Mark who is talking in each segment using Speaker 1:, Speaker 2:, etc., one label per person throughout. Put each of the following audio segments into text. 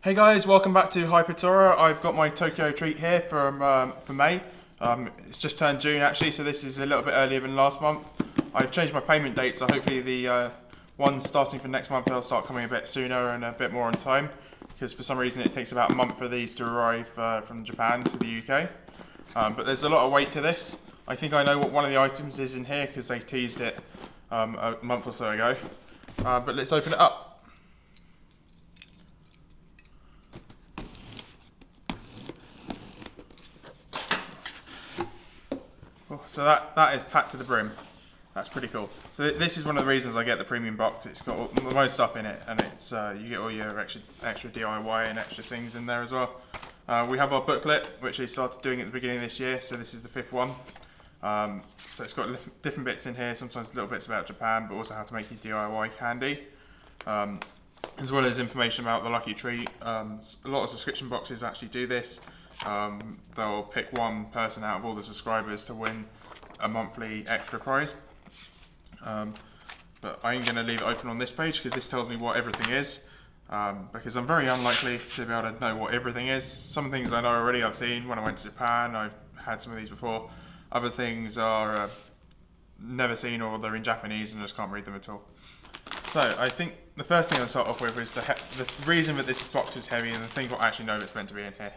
Speaker 1: Hey guys, welcome back to Hypertora. I've got my Tokyo treat here for May. It's just turned June actually, so this is a little bit earlier than last month. I've changed my payment date, so hopefully the ones starting for next month they'll start coming a bit sooner and a bit more on time, because for some reason it takes about a month for these to arrive from Japan to the UK. But there's a lot of weight to this. I think I know what one of the items is in here because they teased it a month or so ago. But let's open it up. So that is packed to the brim. That's pretty cool. So this is one of the reasons I get the premium box. It's got the most stuff in it, and it's you get all your extra DIY and extra things in there as well. We have our booklet, which they started doing at the beginning of this year. So this is the 5th one. So it's got different bits in here. Sometimes little bits about Japan, but also how to make your DIY candy, as well as information about the lucky treat. A lot of subscription boxes actually do this. They'll pick one person out of all the subscribers to win a monthly extra prize. But I'm going to leave it open on this page because this tells me what everything is, because I'm very unlikely to be able to know what everything is. Some things I know already, I've seen when I went to Japan. I've had some of these before. Other things are never seen, or they're in Japanese and I just can't read them at all. So I think the first thing I'll start off with is the reason that this box is heavy, and the thing I actually know that's meant to be in here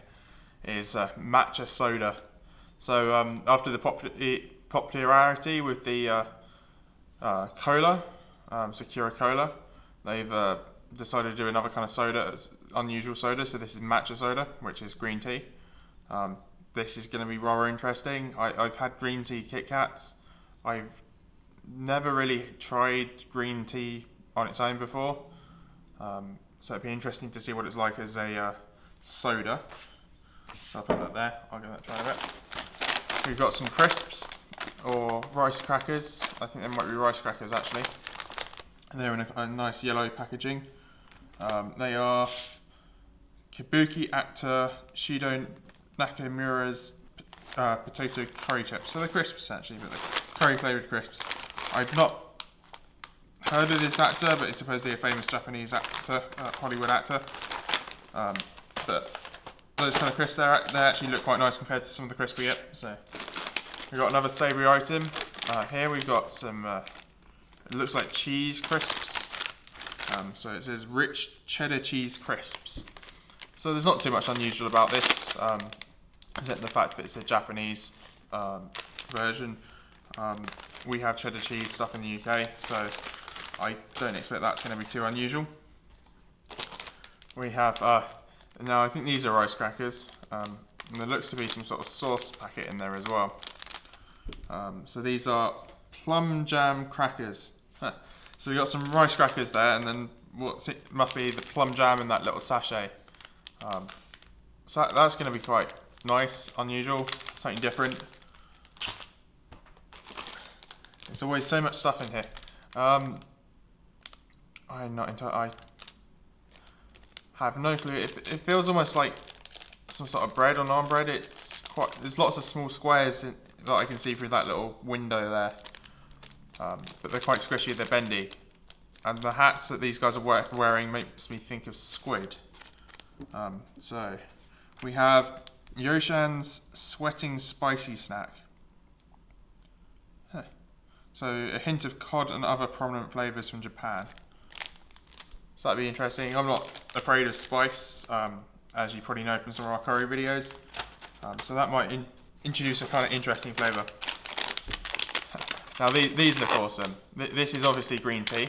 Speaker 1: is Matcha Soda. So after the popularity with the cola, Sakura Cola, they've decided to do another kind of soda, unusual soda. So this is Matcha Soda, which is green tea. This is going to be rather interesting. I've had green tea Kit Kats. I've never really tried green tea on its own before. So it'd be interesting to see what it's like as a soda. So I'll put that there. I'll give that a try a bit. We've got some crisps or rice crackers. I think they might be rice crackers actually. And they're in a nice yellow packaging. They are Kabuki actor Shido Nakamura's potato curry chips. So they're crisps actually, but they're curry flavoured crisps. I've not heard of this actor, but he's supposedly a famous Japanese actor, Hollywood actor. But those kind of crisps, they actually look quite nice compared to some of the crisps we get. So we've got another savoury item. Here we've got some, it looks like cheese crisps. So it says rich cheddar cheese crisps. So there's not too much unusual about this, except the fact that it's a Japanese version. We have cheddar cheese stuff in the UK, so I don't expect that's going to be too unusual. We have, now I think these are rice crackers, and there looks to be some sort of sauce packet in there as well. So these are plum jam crackers. So we got some rice crackers there, and then must be the plum jam in that little sachet. So that's going to be quite nice, unusual, something different. There's always so much stuff in here. I'm not entirely. I have no clue. It feels almost like some sort of bread or naan bread. There's lots of small squares that I can see through that little window there. But they're quite squishy, they're bendy. And the hats that these guys are wearing makes me think of squid. So we have Yoshan's Sweating Spicy Snack. So a hint of cod and other prominent flavours from Japan. So that'd be interesting. I'm not afraid of spice, as you probably know from some of our curry videos. So that might introduce a kind of interesting flavour. Now these look awesome. This is obviously green tea.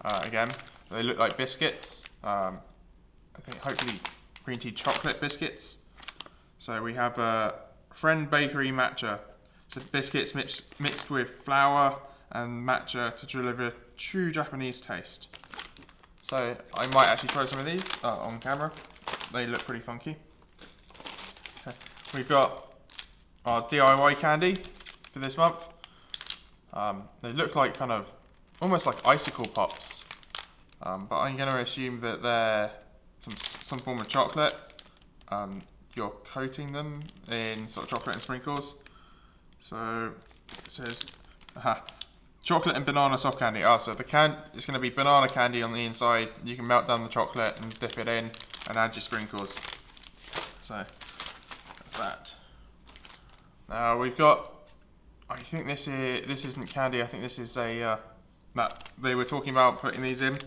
Speaker 1: Again, they look like biscuits. I think hopefully green tea chocolate biscuits. So we have Friend Bakery Matcha. So biscuits mixed with flour and matcha to deliver true Japanese taste. So I might actually try some of these on camera. They look pretty funky. Okay. We've got our DIY candy for this month. They look like kind of almost like icicle pops, but I'm going to assume that they're some form of chocolate. You're coating them in sort of chocolate and sprinkles. So it says chocolate and banana soft candy. So the it's going to be banana candy on the inside. You can melt down the chocolate and dip it in. and add your sprinkles. So that's that. Now we've got, I think this isn't candy, I think this is a, that they were talking about putting these in.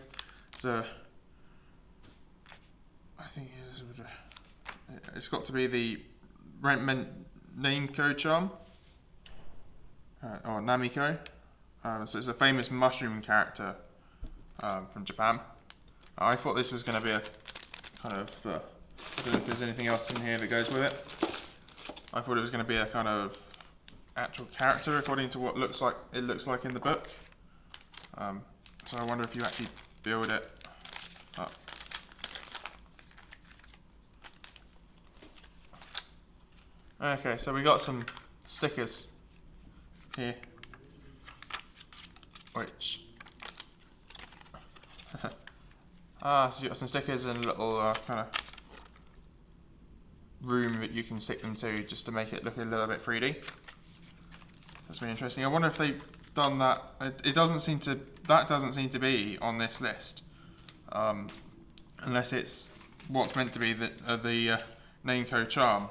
Speaker 1: So I think it's got to be the Namco charm, or Namiko. So it's a famous mushroom character from Japan. I thought this was going to be a kind of, I don't know if there's anything else in here that goes with it. I thought it was going to be a kind of actual character according to what it looks like in the book. So I wonder if you actually build it up. Okay, so we got some stickers here, which so you got some stickers and a little kind of room that you can stick them to, just to make it look a little bit 3D. That's really interesting. I wonder if they've done that. That doesn't seem to be on this list, unless it's what's meant to be the Namco charm.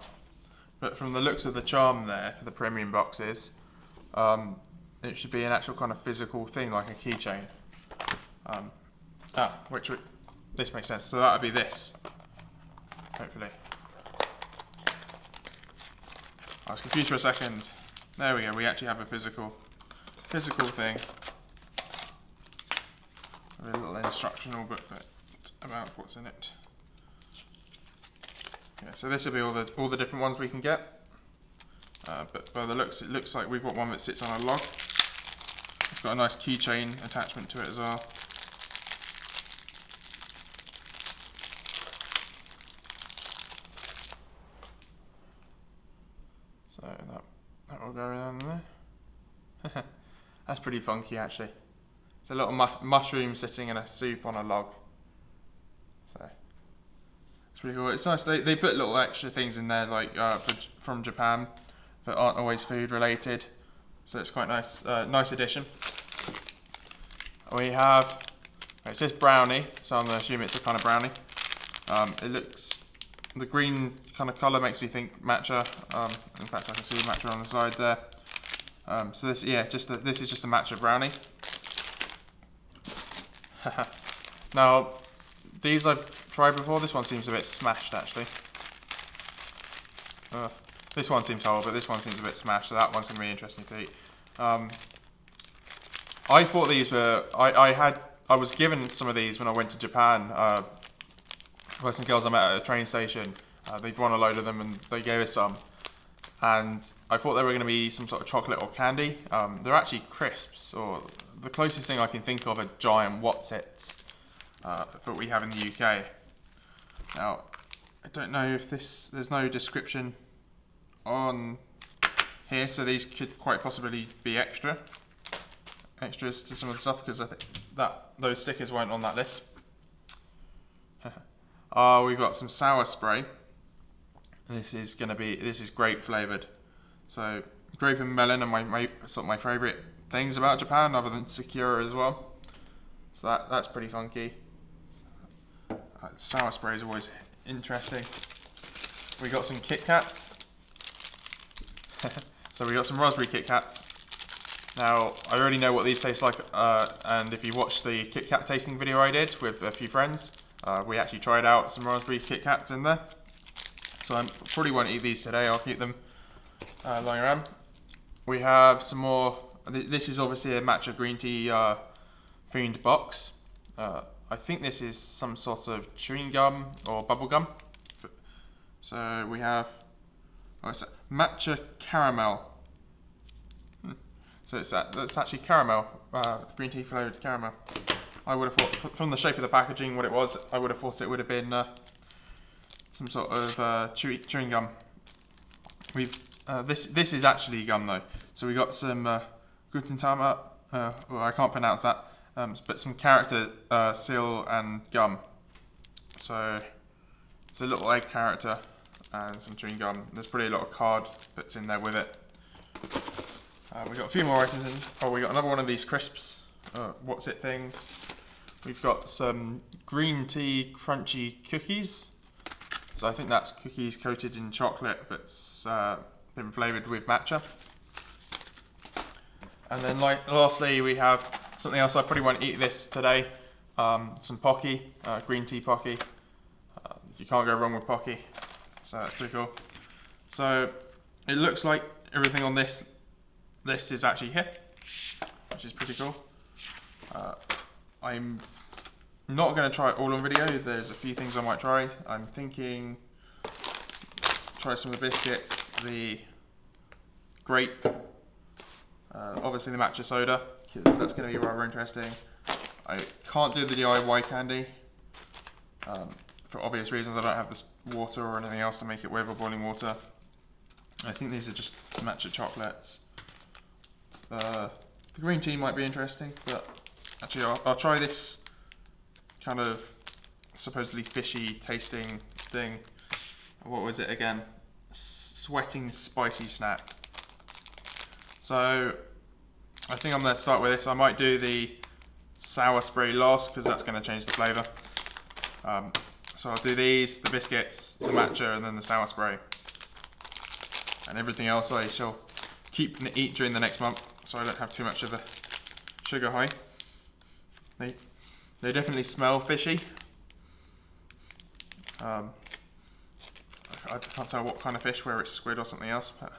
Speaker 1: But from the looks of the charm there for the premium boxes, it should be an actual kind of physical thing, like a keychain. This makes sense. So that would be this, hopefully. I was confused for a second. There we go. We actually have a physical thing. A little instructional booklet about what's in it. Yeah, so this will be all the different ones we can get. But by the looks, it looks like we've got one that sits on a log. It's got a nice keychain attachment to it as well. So that will go around there. That's pretty funky, actually. It's a little mushroom sitting in a soup on a log. So it's pretty cool. It's nice. They put little extra things in there, like from Japan, that aren't always food related. So it's quite nice. Nice addition. We have. It says brownie, so I'm gonna assume it's a kind of brownie. It looks. The green kind of colour makes me think matcha. In fact, I can see matcha on the side there. So this, yeah, this is just a matcha brownie. Now, these I've tried before. This one seems a bit smashed, actually. This one seems whole, but this one seems a bit smashed. So that one's gonna be interesting to eat. I thought these were. I was given some of these when I went to Japan. By some girls I met at a train station. They'd won a load of them and they gave us some. And I thought they were going to be some sort of chocolate or candy. They're actually crisps, or the closest thing I can think of are giant Wotsits that we have in the UK. Now, I don't know if there's no description on here, so these could quite possibly be extras to some of the stuff, because I think those stickers weren't on that list. We've got some sour spray. This is grape flavoured. So grape and melon are my sort of my favourite things about Japan, other than Sakura as well. So that's pretty funky. Sour spray is always interesting. We got some Kit Kats. So we got some raspberry Kit Kats. Now I already know what these taste like, and if you watched the Kit Kat tasting video I did with a few friends, we actually tried out some raspberry Kit Kats in there. So I probably won't eat these today. I'll keep them lying around. We have some more. This is obviously a matcha green tea themed box. I think this is some sort of chewing gum or bubble gum. So we have matcha caramel. So that's actually caramel, green tea flavoured caramel. I would have thought, from the shape of the packaging, what it was, I would have thought it would have been some sort of chewing gum. This is actually gum though. So we got some Gutentama, well, I can't pronounce that, but some character seal and gum. So it's a little egg character and some chewing gum. There's probably a lot of card bits in there with it. We got a few more items in. Oh, we got another one of these crisps. What's it things? We've got some green tea crunchy cookies. So I think that's cookies coated in chocolate, but's been flavoured with matcha. And then lastly we have something else. I probably won't eat this today. Some Pocky, green tea Pocky. You can't go wrong with Pocky, so that's pretty cool. So it looks like everything on this list is actually here, which is pretty cool. I'm not going to try it all on video. There's a few things I might try. I'm thinking try some of the biscuits, the grape, obviously the Matcha Soda, because that's going to be rather interesting. I can't do the DIY candy for obvious reasons. I don't have this water or anything else to make it with, or boiling water. I think these are just matcha chocolates. The green tea might be interesting, but actually I'll try this kind of supposedly fishy tasting thing. What was it again? Sweating spicy snack. So I think I'm going to start with this. I might do the sour spray last because that's going to change the flavour. So I'll do these, the biscuits, the matcha, and then the sour spray. And everything else I shall keep and eat during the next month, so I don't have too much of a sugar high. They definitely smell fishy. I can't tell what kind of fish, whether it's squid or something else, but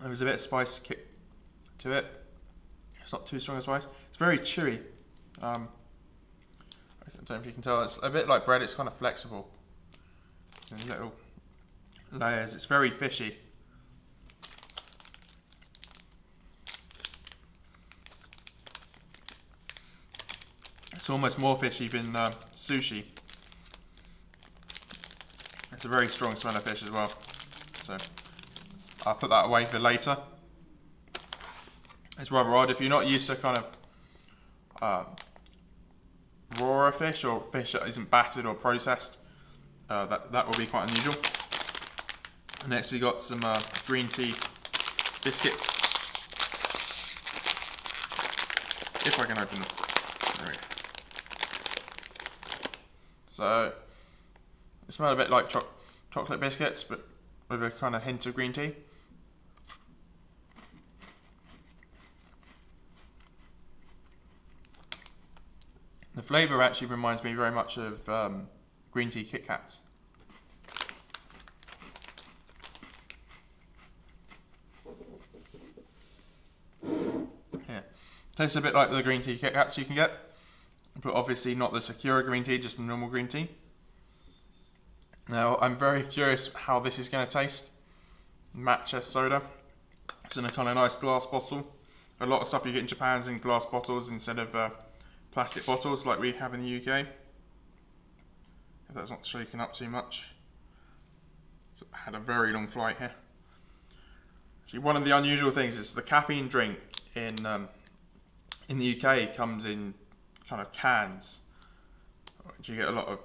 Speaker 1: there was a bit of spice kick to it. It's not too strong a spice. It's very chewy. I don't know if you can tell. It's a bit like bread. It's kind of flexible. In little layers. It's very fishy. It's almost more fishy than sushi. It's a very strong smell of fish as well. So I'll put that away for later. It's rather odd if you're not used to kind of raw fish, or fish that isn't battered or processed. That will be quite unusual. Next we got some green tea biscuits. If I can open them. There we go. So they smell a bit like chocolate biscuits, but with a kind of hint of green tea. The flavour actually reminds me very much of green tea Kit Kats. Yeah, tastes a bit like the green tea Kit Kats you can get, but obviously not the Sakura green tea, just the normal green tea. Now I'm very curious how this is going to taste. Matcha Soda. It's in a kind of nice glass bottle. A lot of stuff you get in Japan is in glass bottles instead of plastic bottles like we have in the UK. If that's not shaken up too much. So I had a very long flight here. Actually, one of the unusual things is the caffeine drink in the UK comes in kind of cans. You get a lot of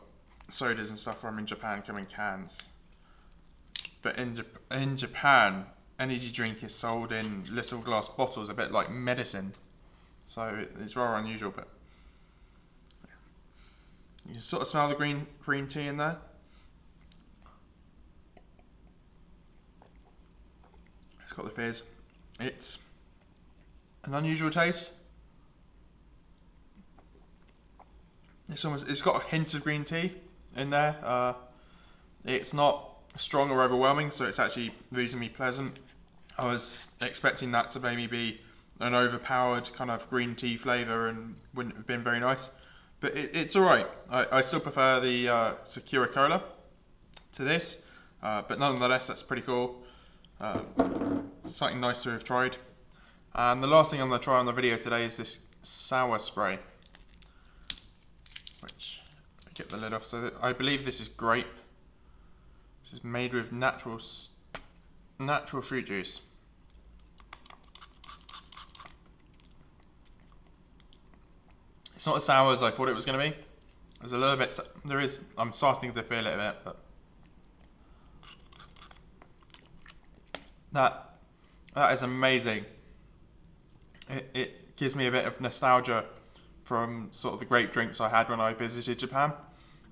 Speaker 1: sodas and stuff from in Japan come in cans. But in Japan, energy drink is sold in little glass bottles, a bit like medicine. So it's rather unusual, but you can sort of smell the green tea in there. It's got the fizz. It's an unusual taste. It's got a hint of green tea in there. It's not strong or overwhelming, so it's actually reasonably pleasant. I was expecting that to maybe be an overpowered kind of green tea flavour and wouldn't have been very nice. But it's alright. I still prefer the Sakura Cola to this, but nonetheless that's pretty cool. Something nice to have tried. And the last thing I'm going to try on the video today is this sour spray, which I get the lid off. So I believe this is grape. This is made with natural fruit juice. It's not as sour as I thought it was going to be. There's a little bit. I'm starting to feel it a bit, but that is amazing. It gives me a bit of nostalgia from sort of the grape drinks I had when I visited Japan.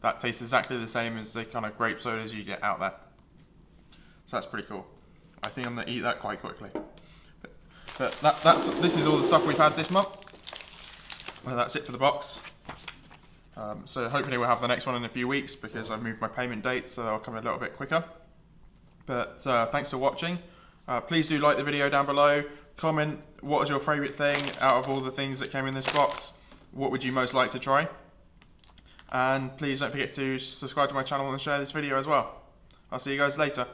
Speaker 1: That tastes exactly the same as the kind of grape sodas you get out there. So that's pretty cool. I think I'm going to eat that quite quickly. But this is all the stuff we've had this month. Well, that's it for the box. So hopefully we'll have the next one in a few weeks because I've moved my payment date, so they'll come a little bit quicker. But thanks for watching. Please do like the video down below. Comment what is your favourite thing out of all the things that came in this box. What would you most like to try? And please don't forget to subscribe to my channel and share this video as well. I'll see you guys later.